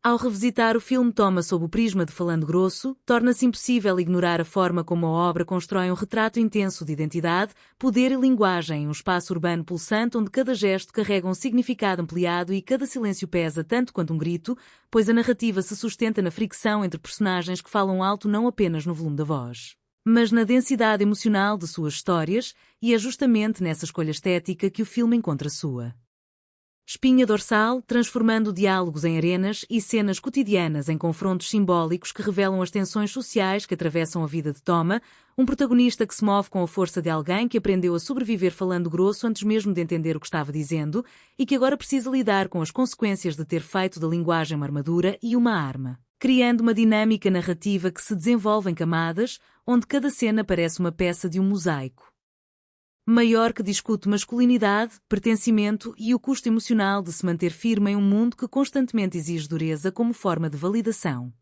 Ao revisitar o filme Toma sob o prisma de Falando Grosso, torna-se impossível ignorar a forma como a obra constrói um retrato intenso de identidade, poder e linguagem em um espaço urbano pulsante onde cada gesto carrega um significado ampliado e cada silêncio pesa tanto quanto um grito, pois a narrativa se sustenta na fricção entre personagens que falam alto não apenas no volume da voz, mas na densidade emocional de suas histórias, e é justamente nessa escolha estética que o filme encontra sua espinha dorsal, transformando diálogos em arenas e cenas cotidianas em confrontos simbólicos que revelam as tensões sociais que atravessam a vida de Toma, um protagonista que se move com a força de alguém que aprendeu a sobreviver falando grosso antes mesmo de entender o que estava dizendo e que agora precisa lidar com as consequências de ter feito da linguagem uma armadura e uma arma, criando uma dinâmica narrativa que se desenvolve em camadas, onde cada cena parece uma peça de um mosaico maior que discute masculinidade, pertencimento e o custo emocional de se manter firme em um mundo que constantemente exige dureza como forma de validação.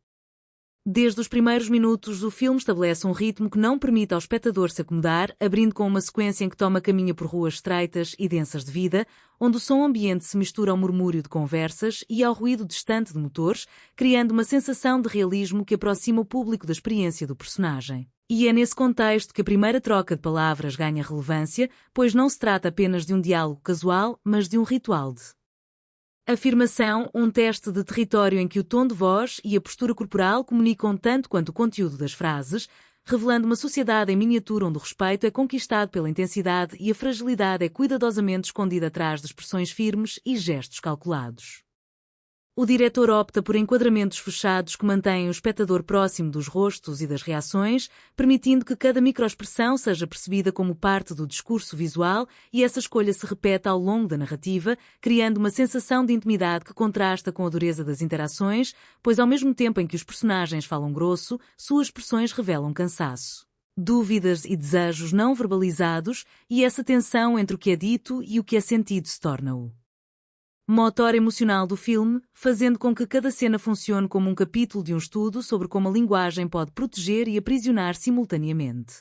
Desde os primeiros minutos, o filme estabelece um ritmo que não permite ao espectador se acomodar, abrindo com uma sequência em que Toma caminha por ruas estreitas e densas de vida, onde o som ambiente se mistura ao murmúrio de conversas e ao ruído distante de motores, criando uma sensação de realismo que aproxima o público da experiência do personagem. E é nesse contexto que a primeira troca de palavras ganha relevância, pois não se trata apenas de um diálogo casual, mas de um ritual de afirmação, um teste de território em que o tom de voz e a postura corporal comunicam tanto quanto o conteúdo das frases, revelando uma sociedade em miniatura onde o respeito é conquistado pela intensidade e a fragilidade é cuidadosamente escondida atrás de expressões firmes e gestos calculados. O diretor opta por enquadramentos fechados que mantêm o espectador próximo dos rostos e das reações, permitindo que cada microexpressão seja percebida como parte do discurso visual e essa escolha se repete ao longo da narrativa, criando uma sensação de intimidade que contrasta com a dureza das interações, pois ao mesmo tempo em que os personagens falam grosso, suas expressões revelam cansaço, dúvidas e desejos não verbalizados, e essa tensão entre o que é dito e o que é sentido se torna o motor emocional do filme, fazendo com que cada cena funcione como um capítulo de um estudo sobre como a linguagem pode proteger e aprisionar simultaneamente.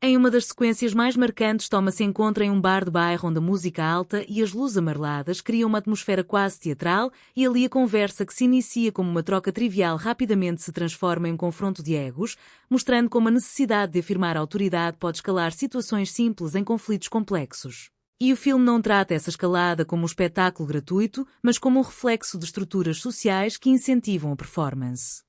Em uma das sequências mais marcantes, Toma se encontra em um bar de bairro onde a música alta e as luzes amareladas criam uma atmosfera quase teatral e ali a conversa que se inicia como uma troca trivial rapidamente se transforma em um confronto de egos, mostrando como a necessidade de afirmar a autoridade pode escalar situações simples em conflitos complexos. E o filme não trata essa escalada como um espetáculo gratuito, mas como um reflexo de estruturas sociais que incentivam a performance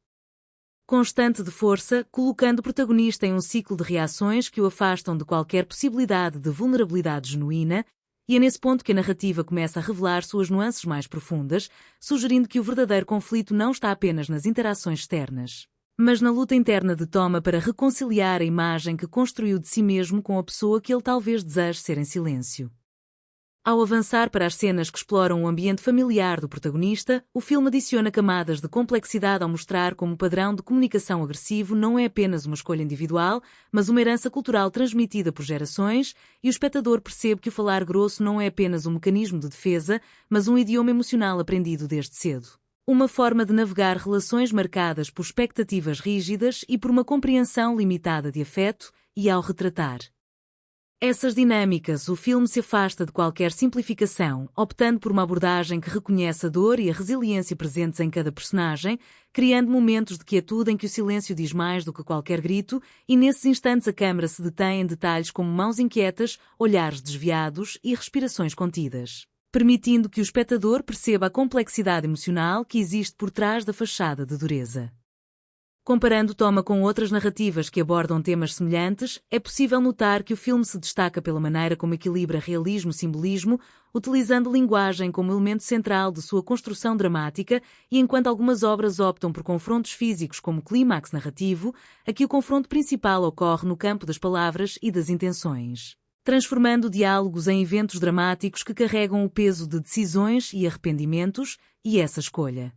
constante de força, colocando o protagonista em um ciclo de reações que o afastam de qualquer possibilidade de vulnerabilidade genuína, e é nesse ponto que a narrativa começa a revelar suas nuances mais profundas, sugerindo que o verdadeiro conflito não está apenas nas interações externas, mas na luta interna de Toma para reconciliar a imagem que construiu de si mesmo com a pessoa que ele talvez deseje ser em silêncio. Ao avançar para as cenas que exploram o ambiente familiar do protagonista, o filme adiciona camadas de complexidade ao mostrar como o padrão de comunicação agressivo não é apenas uma escolha individual, mas uma herança cultural transmitida por gerações, e o espectador percebe que o falar grosso não é apenas um mecanismo de defesa, mas um idioma emocional aprendido desde cedo. Uma forma de navegar relações marcadas por expectativas rígidas e por uma compreensão limitada de afeto, e ao retratar essas dinâmicas, o filme se afasta de qualquer simplificação, optando por uma abordagem que reconhece a dor e a resiliência presentes em cada personagem, criando momentos de quietude em que o silêncio diz mais do que qualquer grito, e nesses instantes a câmara se detém em detalhes como mãos inquietas, olhares desviados e respirações contidas, permitindo que o espectador perceba a complexidade emocional que existe por trás da fachada de dureza. Comparando Toma com outras narrativas que abordam temas semelhantes, é possível notar que o filme se destaca pela maneira como equilibra realismo e simbolismo, utilizando linguagem como elemento central de sua construção dramática, e enquanto algumas obras optam por confrontos físicos como clímax narrativo, aqui o confronto principal ocorre no campo das palavras e das intenções, transformando diálogos em eventos dramáticos que carregam o peso de decisões e arrependimentos, e essa escolha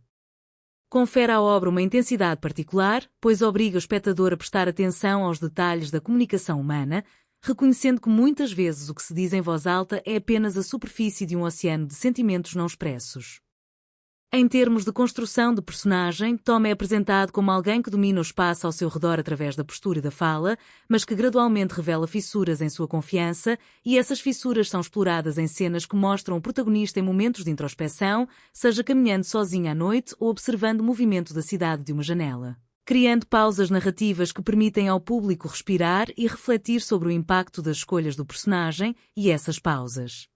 confere à obra uma intensidade particular, pois obriga o espectador a prestar atenção aos detalhes da comunicação humana, reconhecendo que muitas vezes o que se diz em voz alta é apenas a superfície de um oceano de sentimentos não expressos. Em termos de construção de personagem, Tom é apresentado como alguém que domina o espaço ao seu redor através da postura e da fala, mas que gradualmente revela fissuras em sua confiança, e essas fissuras são exploradas em cenas que mostram o protagonista em momentos de introspeção, seja caminhando sozinho à noite ou observando o movimento da cidade de uma janela, criando pausas narrativas que permitem ao público respirar e refletir sobre o impacto das escolhas do personagem, e essas pausas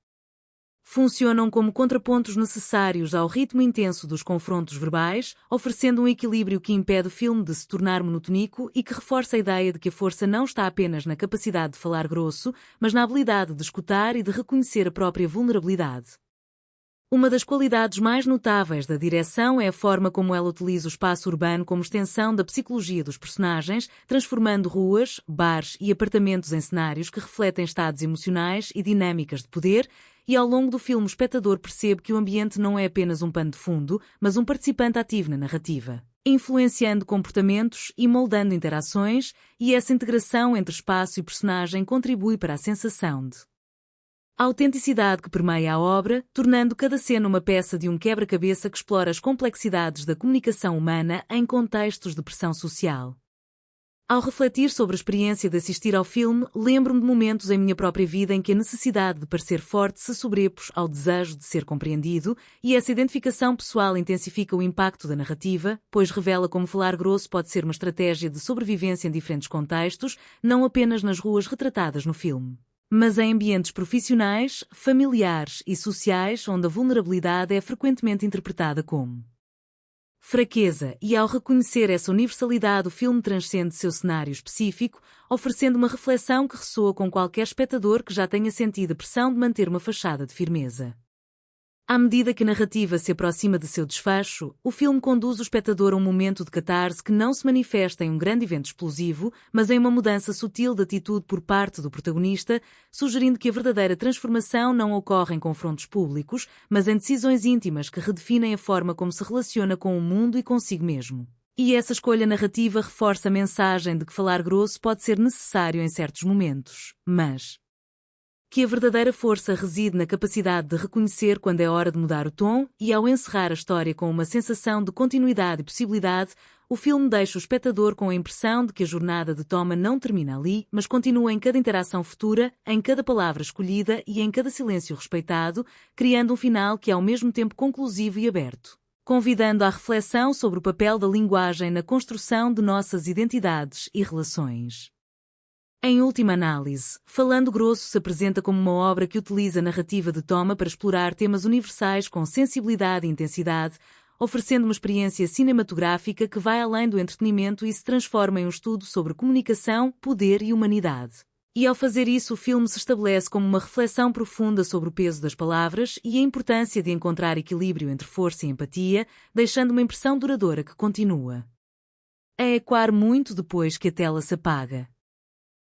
funcionam como contrapontos necessários ao ritmo intenso dos confrontos verbais, oferecendo um equilíbrio que impede o filme de se tornar monotónico e que reforça a ideia de que a força não está apenas na capacidade de falar grosso, mas na habilidade de escutar e de reconhecer a própria vulnerabilidade. Uma das qualidades mais notáveis da direção é a forma como ela utiliza o espaço urbano como extensão da psicologia dos personagens, transformando ruas, bares e apartamentos em cenários que refletem estados emocionais e dinâmicas de poder, e ao longo do filme o espectador percebe que o ambiente não é apenas um pano de fundo, mas um participante ativo na narrativa, influenciando comportamentos e moldando interações, e essa integração entre espaço e personagem contribui para a sensação de autenticidade que permeia a obra, tornando cada cena uma peça de um quebra-cabeça que explora as complexidades da comunicação humana em contextos de pressão social. Ao refletir sobre a experiência de assistir ao filme, lembro-me de momentos em minha própria vida em que a necessidade de parecer forte se sobrepôs ao desejo de ser compreendido, e essa identificação pessoal intensifica o impacto da narrativa, pois revela como falar grosso pode ser uma estratégia de sobrevivência em diferentes contextos, não apenas nas ruas retratadas no filme, mas em ambientes profissionais, familiares e sociais onde a vulnerabilidade é frequentemente interpretada como fraqueza, e ao reconhecer essa universalidade o filme transcende seu cenário específico, oferecendo uma reflexão que ressoa com qualquer espectador que já tenha sentido a pressão de manter uma fachada de firmeza. À medida que a narrativa se aproxima de seu desfecho, o filme conduz o espectador a um momento de catarse que não se manifesta em um grande evento explosivo, mas em uma mudança sutil de atitude por parte do protagonista, sugerindo que a verdadeira transformação não ocorre em confrontos públicos, mas em decisões íntimas que redefinem a forma como se relaciona com o mundo e consigo mesmo. E essa escolha narrativa reforça a mensagem de que falar grosso pode ser necessário em certos momentos, mas que a verdadeira força reside na capacidade de reconhecer quando é hora de mudar o tom, e ao encerrar a história com uma sensação de continuidade e possibilidade, o filme deixa o espectador com a impressão de que a jornada de Toma não termina ali, mas continua em cada interação futura, em cada palavra escolhida e em cada silêncio respeitado, criando um final que é ao mesmo tempo conclusivo e aberto, convidando à reflexão sobre o papel da linguagem na construção de nossas identidades e relações. Em última análise, Falando Grosso se apresenta como uma obra que utiliza a narrativa de Toma para explorar temas universais com sensibilidade e intensidade, oferecendo uma experiência cinematográfica que vai além do entretenimento e se transforma em um estudo sobre comunicação, poder e humanidade. E ao fazer isso, o filme se estabelece como uma reflexão profunda sobre o peso das palavras e a importância de encontrar equilíbrio entre força e empatia, deixando uma impressão duradoura que continua a ecoar muito depois que a tela se apaga.